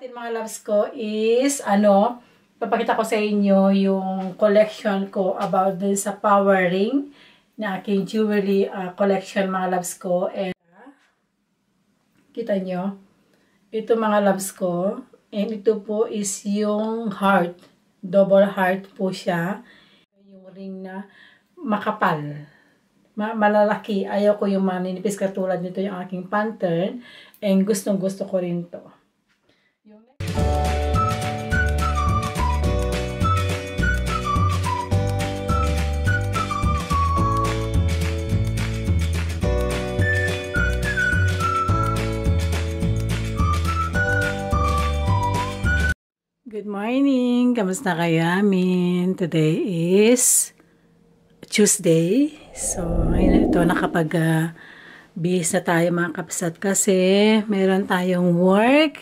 natin mga loves ko is, papakita ko sa inyo yung collection ko about din sa power ring na aking jewelry collection mga loves ko. And kita nyo, ito mga loves ko. And ito po is yung heart. Double heart po siya. Yung ring na makapal. Malalaki. Ayaw ko yung maninipis katulad nito yung aking pattern. And gustong gusto ko rin to. Good morning! Kamusta kayo amin? Today is Tuesday. So, ngayon ito nakapag-bihis na tayo mga kapsat kasi meron tayong work.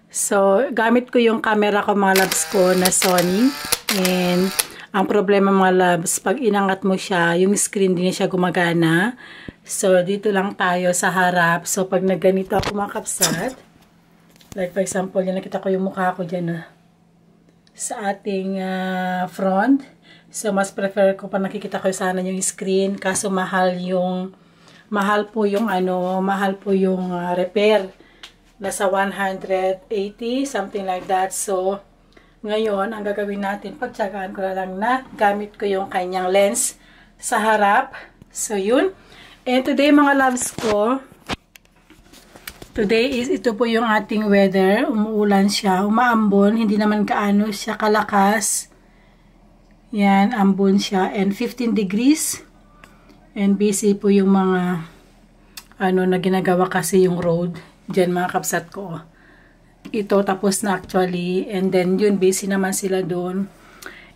So, gamit ko yung camera ko mga loves ko na Sony. And ang problema mga loves, pag inangat mo siya, yung screen din siya gumagana. So, dito lang tayo sa harap. So, pag nagganito ako mga kapsat, like for example, yan nakita ko yung mukha ko dyan sa ating front. So, mas prefer ko pa nakikita ko sana yung screen. Kaso mahal po yung repair. Nasa 180, something like that. So, ngayon, ang gagawin natin, pagtsagaan ko na lang na gamit ko yung kanyang lens sa harap. So, yun. And today, mga loves ko, today is, ito po yung ating weather. Umuulan siya. Umaambon. Hindi naman kaano siya kalakas. Yan, ambon siya. And 15 degrees. And busy po yung mga na ginagawa kasi yung road. Diyan mga kapsat ko. Ito tapos na actually. And then yun, busy naman sila doon.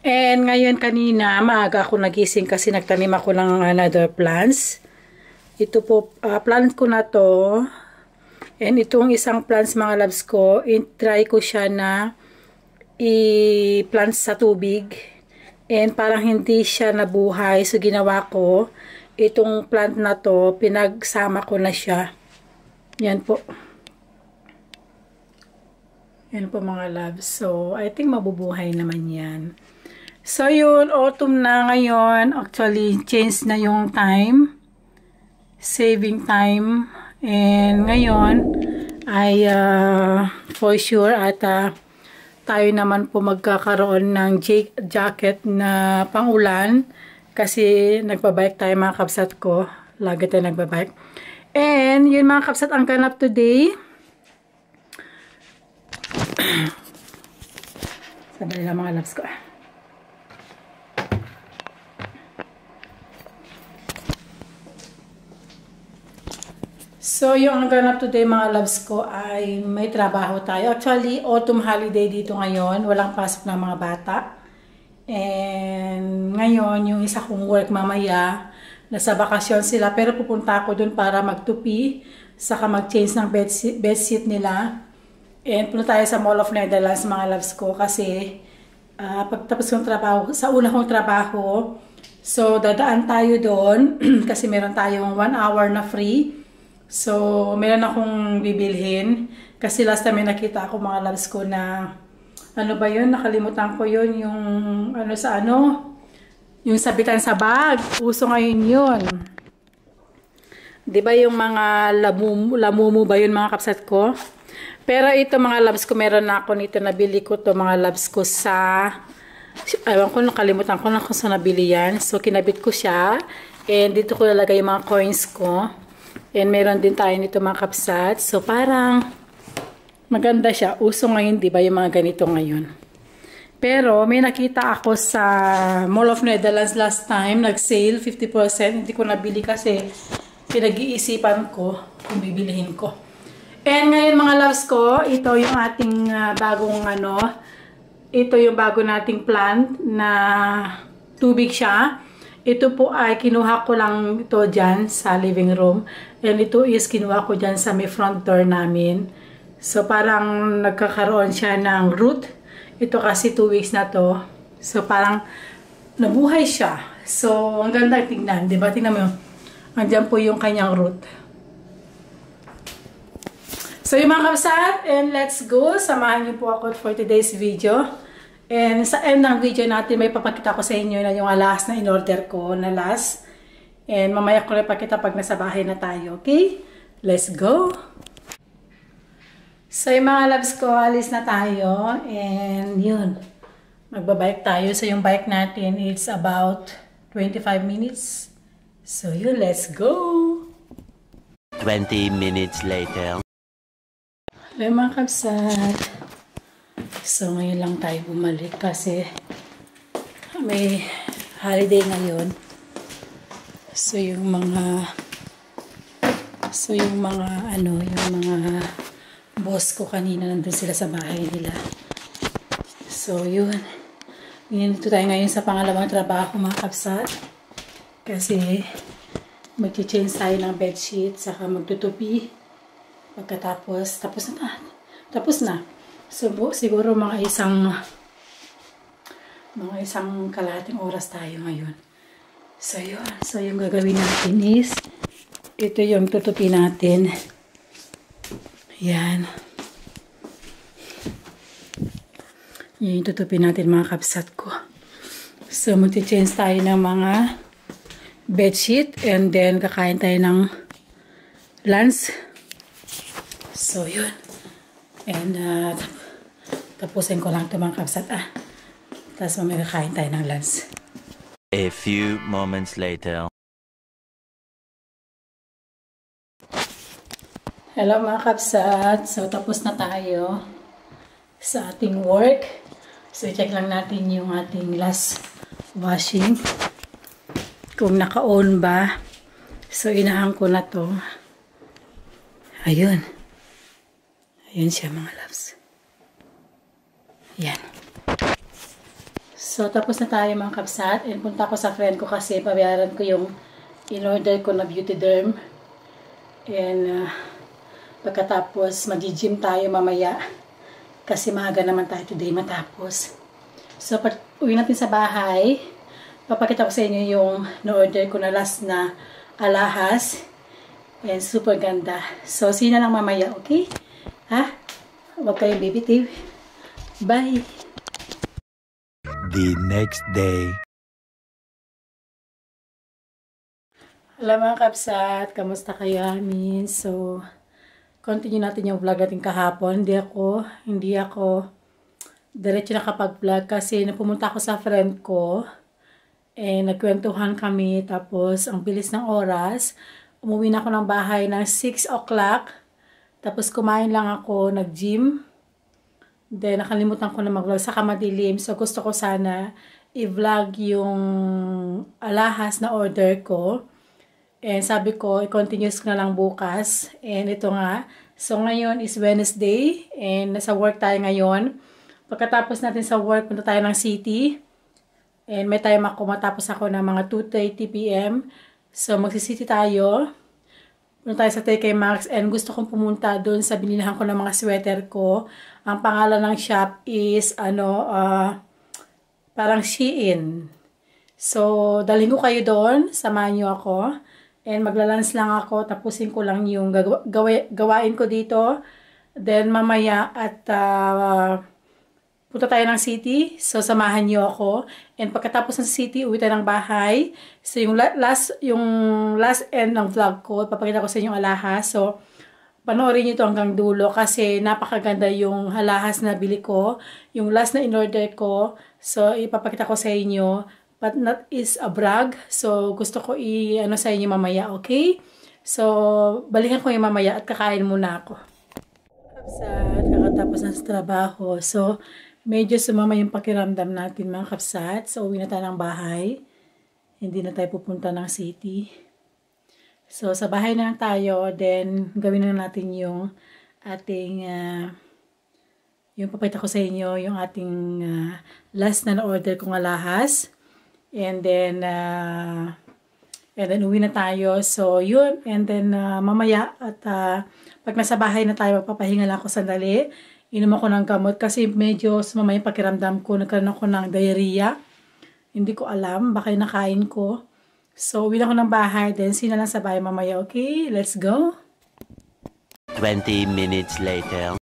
And ngayon kanina, maaga ako nagising kasi nagtanim ako ng another plants. Ito po, plant ko na to. And itong isang plants mga loves ko, try ko siya na i-plant sa tubig. And parang hindi siya nabuhay. So ginawa ko, itong plant na to, pinagsama ko na siya. Yan po. Yan po mga loves. So I think mabubuhay naman yan. So yun, autumn na ngayon. Actually, change na yung time. Saving time. And ngayon ay for sure at tayo naman po magkakaroon ng jacket na pangulan kasi nagbabike tayo mga kapsat ko. Lagi tayo nagbabike. And yun mga kapsat ang ganap today. Sabay lang mga loves ko. So, yung ang ganap today mga loves ko ay may trabaho tayo. Actually, autumn holiday dito ngayon. Walang pasok ng mga bata. And ngayon, yung isa kong work mamaya, nasa bakasyon sila. Pero pupunta ako dun para magtupi. Saka mag-change ng bedsheet nila. And punta tayo sa Mall of Netherlands mga loves ko. Kasi pagtapos kong trabaho, sa una kong trabaho, so dadaan tayo doon. Kasi meron tayong 1 hour na free. So, meron akong bibilhin. Kasi last time nakita ako mga loves ko na, ano ba yun? Nakalimutan ko yun. Yung, yung sabitan sa bag. Uso ngayon yun. Diba yung mga lamumu ba yun mga kapsat ko? Pero ito mga loves ko, meron na ako nito. Nabili ko to mga loves ko sa, ewan ko, nakalimutan ko na kung saan nabili yan. So, kinabit ko siya. And dito ko lalagay yung mga coins ko. And meron din tayo nito mga kapsat. So, parang maganda siya. Uso ngayon, di ba, yung mga ganito ngayon. Pero, may nakita ako sa Mall of Netherlands last time. Nag-sale, 50%. Hindi ko nabili kasi pinag-iisipan ko kung bibilihin ko. And ngayon mga loves ko, ito yung ating bagong ito yung bago nating plant na tubig siya. Ito po ay kinuha ko lang ito dyan sa living room. And ito is kinuha ko dyan sa may front door namin. So parang nagkakaroon siya ng root. Ito kasi 2 weeks na to. So parang nabuhay siya. So ang ganda tingnan. Diba? Tingnan mo yun. Andyan po yung kanyang root. So yung mga kabsat, and let's go. Samahan niyo po ako for today's video. And sa end ng video natin, may papakita ko sa inyo na yung alas na in-order ko na last. And mamaya ko rin pakita pag nasa bahay na tayo, okay? Let's go! So yung mga loves ko, alis na tayo. And yun, magbabike tayo. So yung bike natin, it's about 25 minutes. So yun, let's go! 20 minutes later. Hello mga kabsat. So ngayon lang tayo bumalik kasi may holiday ngayon. So yung mga boss ko kanina nandun sila sa bahay nila. So yun. Dito tayo ngayon sa pangalawang trabaho mga kabsat. Kasi mag-change tayo ng bedsheet saka magtutupi. Pagkatapos, tapos na. So, siguro mga isang kalahating oras tayo ngayon. So, yun. So, yung gagawin natin is, ito yung tutupi natin. Yan. Yan yung tutupi natin mga kabsat ko. So, mag-change tayo ng mga bedsheet and then kakain tayo ng lunch. So, yun. And, tapusin ko lang ito mga kabsat. Tapos mamaya kakain tayo ng lunch. A few moments later. Hello mga kabsat. So, tapos na tayo sa ating work. So, check lang natin yung ating last washing. Kung naka-on ba. So, inahan ko na to. Ayun. Ayun siya mga loves. Yan. So, tapos na tayo mga kabsat. And punta ko sa friend ko kasi pabayaran ko yung in-order ko na beauty derm. And pagkatapos mag-gym tayo mamaya. Kasi maaga naman tayo today matapos. So, pag uwi natin sa bahay, papakita ko sa inyo yung na-order ko na last na alahas. And super ganda. So, see na lang mamaya, okay? Ha? Huwag kayong bibitiv. Bye! The next day. Hello mga kabsat, kamusta kayo amin? So, continue natin yung vlog natin kahapon. Hindi ako diretso nakapag-vlog kasi napumunta ako sa friend ko. Nagkwentuhan kami tapos ang bilis ng oras. Umuwi na ako ng bahay ng 6 o'clock. Tapos kumain lang ako, nag-gym. Then nakalimutan ko na mag-vlog sa madilim. So gusto ko sana i-vlog yung alahas na order ko. And sabi ko, i-continuous ko na lang bukas. And ito nga. So ngayon is Wednesday. And nasa work tayo ngayon. Pagkatapos natin sa work, punta tayo ng city. And may time ako, matapos ako ng mga 2:30 p.m. So magsisity tayo. Punta tayo sa TK Maxx and gusto kong pumunta doon sa binilihan ko ng mga sweater ko. Ang pangalan ng shop is parang Shein. So, dalhin ko kayo doon. Samahan nyo ako. And maglalans lang ako. Tapusin ko lang yung gawain ko dito. Then mamaya at punta tayo ng city. So, samahan nyo ako. And pagkatapos ng city, uwi tayo ng bahay. So, yung last end ng vlog ko, papakita ko sa inyo yung alahas. So, panoorin nyo ito hanggang dulo kasi napakaganda yung alahas na bili ko. Yung last na in-order ko. So, ipapakita ko sa inyo. But not is a brag. So, gusto ko sa inyo mamaya, okay? So, balikan ko yung mamaya at kakain muna ako. Kakatapos ng trabaho. So, medyo sumama yung pakiramdam natin mga kapsat. So, uwi na tayo ng bahay. Hindi na tayo pupunta ng city. So, sa bahay na lang tayo. Then, gawin na natin yung ating, yung papakita ko sa inyo, yung ating last na order kong alahas. And then uwi na tayo. So, yun. And then, mamaya at pag nasa bahay na tayo, magpapahinga lang ako sandali. Inom ako ng gamot kasi medyo sumama yung pakiramdam ko. Nagkaroon ako ng diarrhea. Hindi ko alam. Baka nakain ko. So, uwi na ako ng bahay. Then, sina lang sa bahay mamaya. Okay? Let's go. 20 minutes later.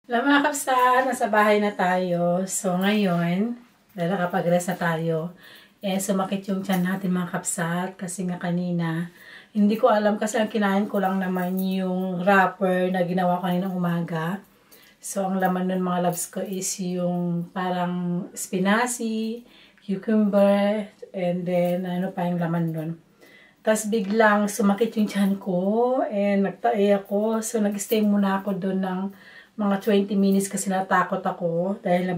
Hello mga kapsat, nasa bahay na tayo. So ngayon, dahil nakapag-rest na tayo, sumakit yung tiyan natin mga kapsat kasi nga kanina, hindi ko alam kasi ang kinain ko lang naman yung wrapper na ginawa ko kaninang umaga. So ang laman nun mga loves ko is yung parang spinacy, cucumber, and then ano pa yung laman nun. Tapos biglang sumakit yung tiyan ko and nagtae ako. So nag-stay muna ako doon ng mga 20 minutes kasi natakot ako dahil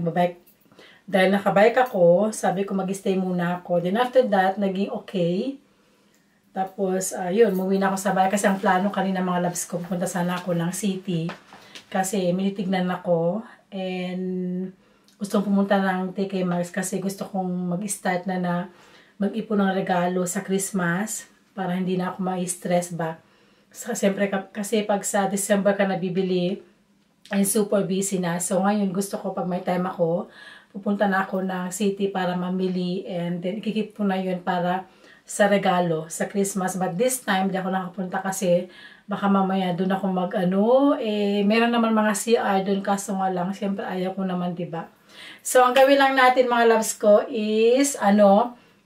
nakabike ako, sabi ko mag-stay muna ako. Then after that, naging okay. Tapos, yun, umuwi na ako sa bahay kasi ang plano kanina mga loves ko, pupunta sana ako ng city. Kasi minitignan ako and gusto pumunta ng TK Maxx kasi gusto kong mag-start na mag-ipon ng regalo sa Christmas para hindi na ako ma-stress ba. So, siyempre, kasi pag sa December ka nabibili, and super busy na. So, ngayon gusto ko pag may time ako, pupunta na ako ng city para mamili and then ikikip ko na yun para sa regalo, sa Christmas. But this time, di ako nakapunta kasi baka mamaya doon ako meron naman mga CR doon kaso nga lang, syempre ayaw ko naman, diba? So, ang gawin lang natin mga loves ko is,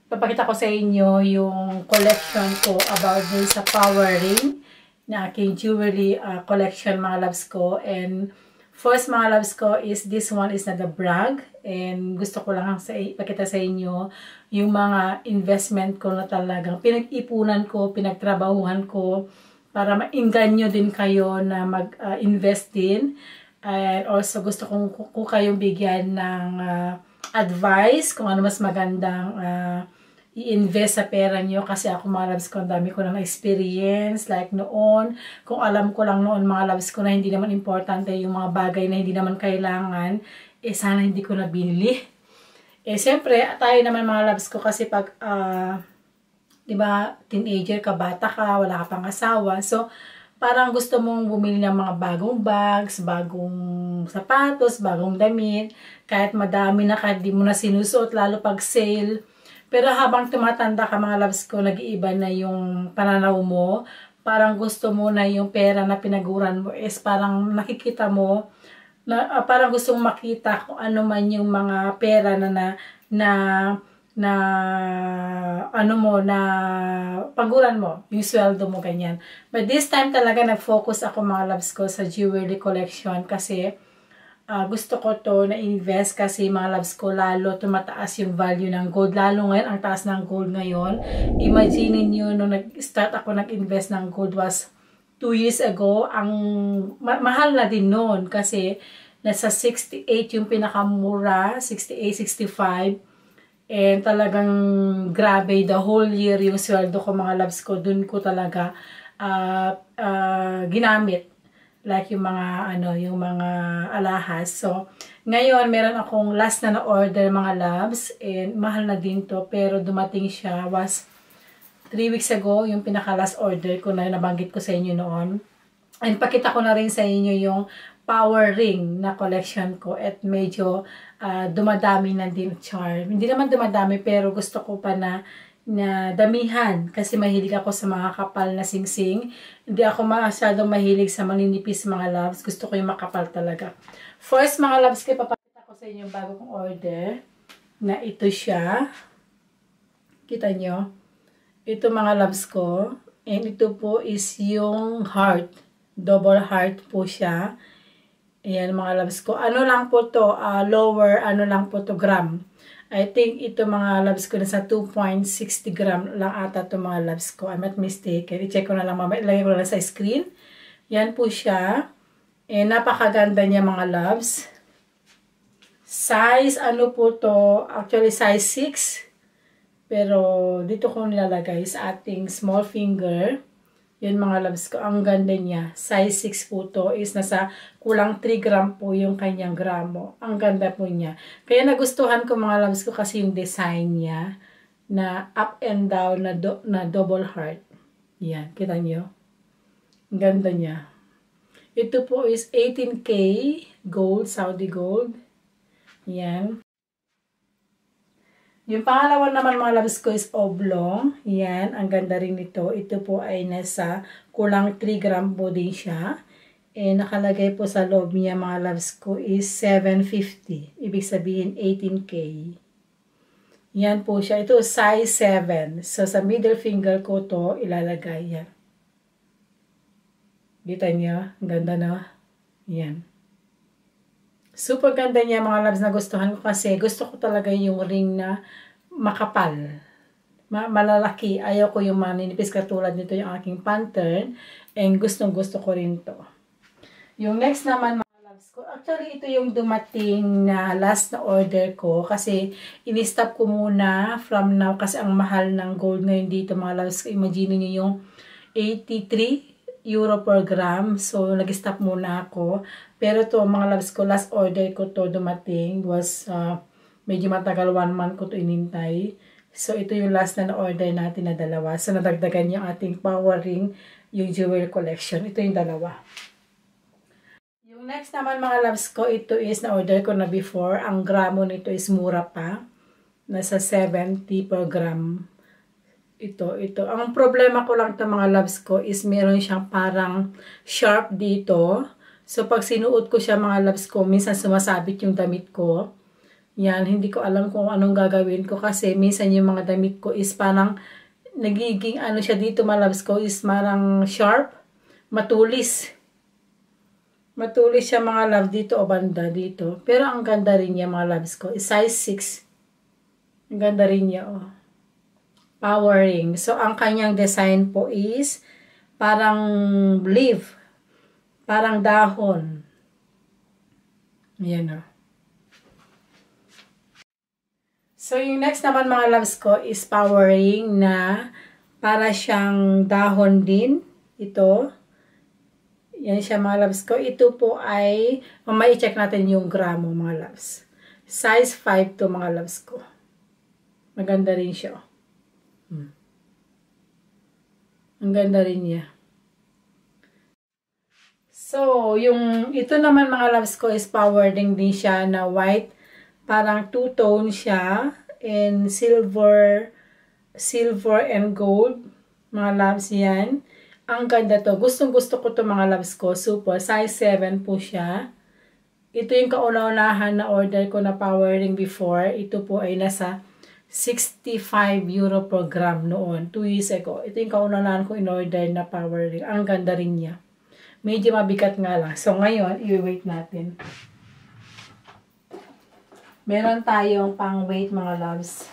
papakita ko sa inyo yung collection ko about din sa power ring na aking jewelry collection mga loves ko. And first mga loves ko is this one is not a brag. And gusto ko lang ipakita sa inyo yung mga investment ko na talagang pinag-ipunan ko, pinagtrabahuhan ko para ma-inganyo din kayo na mag-invest din. And also gusto kong kayong bigyan ng advice kung ano mas magandang i-invest sa pera nyo kasi ako mga loves ko, ang dami ko ng experience like noon, kung alam ko lang noon mga loves ko na hindi naman importante yung mga bagay na hindi naman kailangan, sana hindi ko na binili. Siyempre, tayo naman mga loves ko kasi pag, diba, teenager ka, bata ka, wala ka pang asawa, so, parang gusto mong bumili ng mga bagong bags, bagong sapatos, bagong damit, kahit madami na di mo na sinusuot, lalo pag sale. Pero habang tumatanda ka mga loves ko, nag-iiba na yung pananaw mo. Parang gusto mo na yung pera na pinaguran mo is parang nakikita mo, parang gusto mong makita kung ano man yung mga pera na paguran mo, yung sweldo mo, ganyan. But this time talaga nag-focus ako mga loves ko sa jewelry collection kasi gusto ko to na invest kasi mga loves ko lalo tumataas yung value ng gold. Lalo ngayon, ang taas ng gold ngayon. Imagine niyo nung nag-start ako nag-invest ng gold was 2 years ago. Ang mahal na din noon kasi nasa 68 yung pinakamura, 68, 65. And talagang grabe, the whole year yung sweldo ko mga loves ko, dun ko talaga ginamit. Like yung mga alahas. So, ngayon, meron akong last na order mga loves. And mahal na din to. Pero dumating siya was 3 weeks ago. Yung pinaka-last order ko na nabanggit ko sa inyo noon. And pakita ko na rin sa inyo yung power ring na collection ko. At medyo dumadami na din charm. Hindi naman dumadami pero gusto ko pa na damihan kasi mahilig ako sa mga kapal na singsing. Hindi ako masyadong mahilig sa maninipis mga loves. Gusto ko yung makapal talaga. First mga loves, papakita ko sa inyo yung bago kong order na ito siya. Kita nyo? Ito mga loves ko. And ito po is yung heart. Double heart po siya. Ayan mga loves ko. Ano lang po to? Lower, lang po to gram. I think ito mga loves ko nasa 2.60 gram lang ata ito mga loves ko. I'm not mistaken. I-check ko na lang mamaya. Ilagay ko na lang sa screen. Yan po siya. Napakaganda niya mga loves. Size, po to? Actually, size 6. Pero dito ko nilalagay sa ating small finger. Yan mga loves ko. Ang ganda niya. Size 6 po to is nasa kulang 3 gram po yung kanyang gramo. Ang ganda po niya. Kaya nagustuhan ko mga loves ko kasi yung design niya na up and down na double heart. Yan. Kita nyo? Ang ganda niya. Ito po is 18K gold, Saudi gold. Yan. Yung pangalawa naman mga loves ko is oblong. Yan, ang ganda rin nito. Ito po ay nasa kulang 3 gram po din siya. Nakalagay po sa loob niya mga loves ko is 750. Ibig sabihin 18K. Yan po siya. Ito size 7. So sa middle finger ko to ilalagay yan. Kita niyo? Ang ganda na. Yan. Super ganda niya mga loves, na gustuhan ko kasi gusto ko talaga yung ring na makapal. Malalaki. Ayaw ko yung maninipis katulad nito yung aking pattern. And gustong gusto ko rin to. Yung next naman mga loves ko, actually ito yung dumating na last na order ko kasi in-stop ko muna from now kasi ang mahal ng gold ngayon dito mga loves ko. Imagine niyo yung 83 euro per gram. So, nag-stop muna ako. Pero to mga loves ko, last order ko to dumating was medyo matagal, 1 month ko to inintay. So, ito yung last na na-order natin na dalawa. So, nadagdagan yung ating power ring, yung jewel collection. Ito yung dalawa. Yung next naman mga loves ko, ito is na-order ko na before. Ang gramo nito is mura pa. Nasa 70 per gram. Ito. Ang problema ko lang ito mga loves ko is meron siyang parang sharp dito. So, pag sinuot ko siya mga loves ko, minsan sumasabit yung damit ko. Yan, hindi ko alam kung anong gagawin ko kasi minsan yung mga damit ko is parang nagiging ano siya dito mga loves ko is parang sharp, matulis. Matulis siya mga love dito o banda dito. Pero ang ganda rin niya mga loves ko is size 6. Ang ganda rin niya oh. Power ring. So, ang kanyang design po is parang leaf. Parang dahon. Ayan o. So, yung next naman mga loves ko is power ring na para siyang dahon din. Ito. Yan siya mga loves ko. Ito po ay, mamaya i-check natin yung gramo mga loves. Size 5 to mga loves ko. Maganda rin siya. Ang ganda rin niya. So, yung ito naman mga loves ko is power ring din siya na white. Parang two-tone siya. And silver and gold. Mga loves yan. Ang ganda to. Gustong gusto ko to mga loves ko. Super. Size 7 po siya. Ito yung kauna-unahan na order ko na power ring before. Ito po ay nasa 65 euro per gram noon, 2 years ago. Ito yung kaunahan ko in-order na power ring. Ang ganda rin niya. Medyo mabigat nga lang. So, ngayon, i-weight natin. Meron tayong pang-weight, mga loves.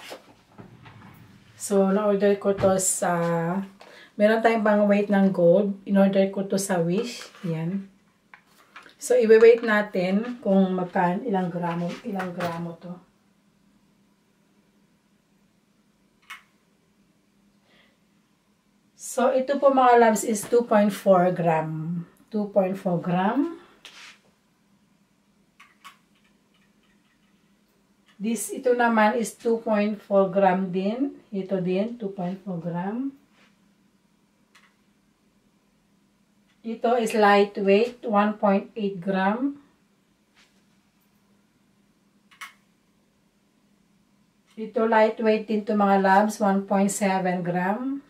So, na-order ko to sa... Meron tayong pang-weight ng gold. In-order ko to sa Wish. Yan. So, i-weight natin kung magkaan, ilang gramo to. So, ito po mga loves is 2.4 gram. 2.4 gram. Ito naman is 2.4 gram din. Ito din, 2.4 gram. Ito is lightweight, 1.8 gram. Ito lightweight din to mga loves, 1.7 gram.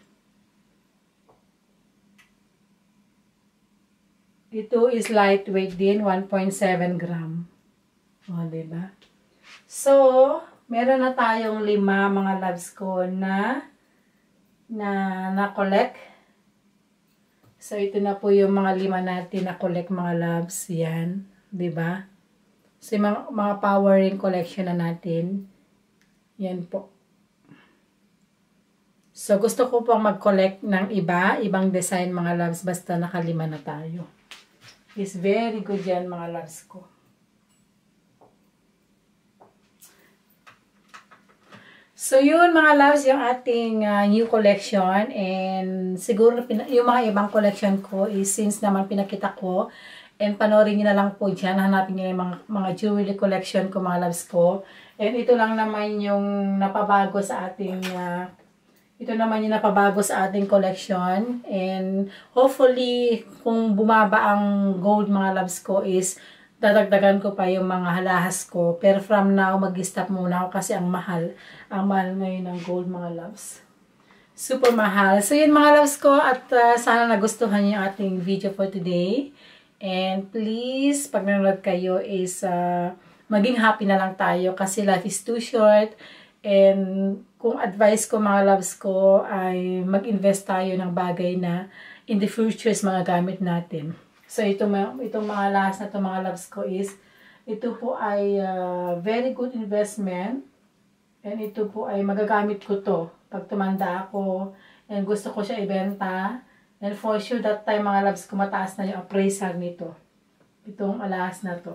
Ito is lightweight din, 1.7 gram. O, diba? So, meron na tayong 5 mga loves ko na collect. So, ito na po yung mga 5 natin na collect mga loves. Yan. Diba? So, yung mga power ring collection na natin. Yan po. So, gusto ko pong mag-collect ng ibang design mga loves. Basta naka-5 na tayo. Is very good yan mga loves ko. So yun mga loves, yung ating new collection. And siguro yung mga ibang collection ko is since naman pinakita ko. And panoorin nyo na lang po dyan. Hanapin nyo yung mga jewelry collection ko mga loves ko. And ito lang naman yung napabago sa ating collection. And hopefully, kung bumaba ang gold mga loves ko is dadagdagan ko pa yung mga halahas ko. Pero from now, mag-stop muna ako kasi ang mahal. Ang mahal ngayon ng gold, mga loves. Super mahal. So yun mga loves ko, at sana nagustuhan niyo yung ating video for today. And please, pag nanonood kayo is maging happy na lang tayo kasi life is too short. And kung advice ko mga loves ko ay mag-invest tayo ng bagay na in the future is mga gamit natin. So itong mga last na itong mga loves ko is, ito po ay very good investment. And ito po ay magagamit ko to pag tumanda ako and gusto ko siya ibenta. And for sure that time mga loves ko, mataas na yung appraisal nito. Itong alahas na to.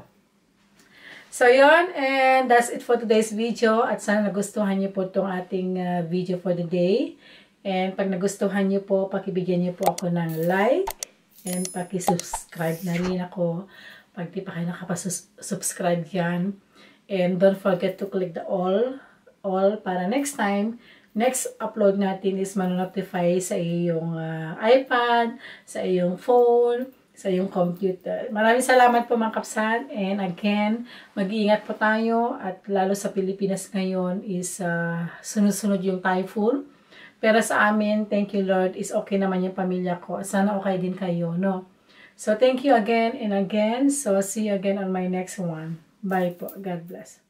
So yun, and that's it for today's video. At sana nagustuhan niyo po itong ating video for the day. And pag nagustuhan niyo po, pakibigyan niyo po ako ng like. And paki-subscribe na rin ako pag di pa kayo nakapasubscribe dyan. And don't forget to click the all para next time, next upload natin is manonotify sa iyong iPad, sa iyong phone, sa iyong computer. Maraming salamat po mga kapsan. And again, mag-iingat po tayo at lalo sa Pilipinas ngayon is sunod-sunod yung typhoon. Pero sa amin, thank you Lord, is okay naman yung pamilya ko. Sana okay din kayo, no? So thank you again and again. So see you again on my next one. Bye po. God bless.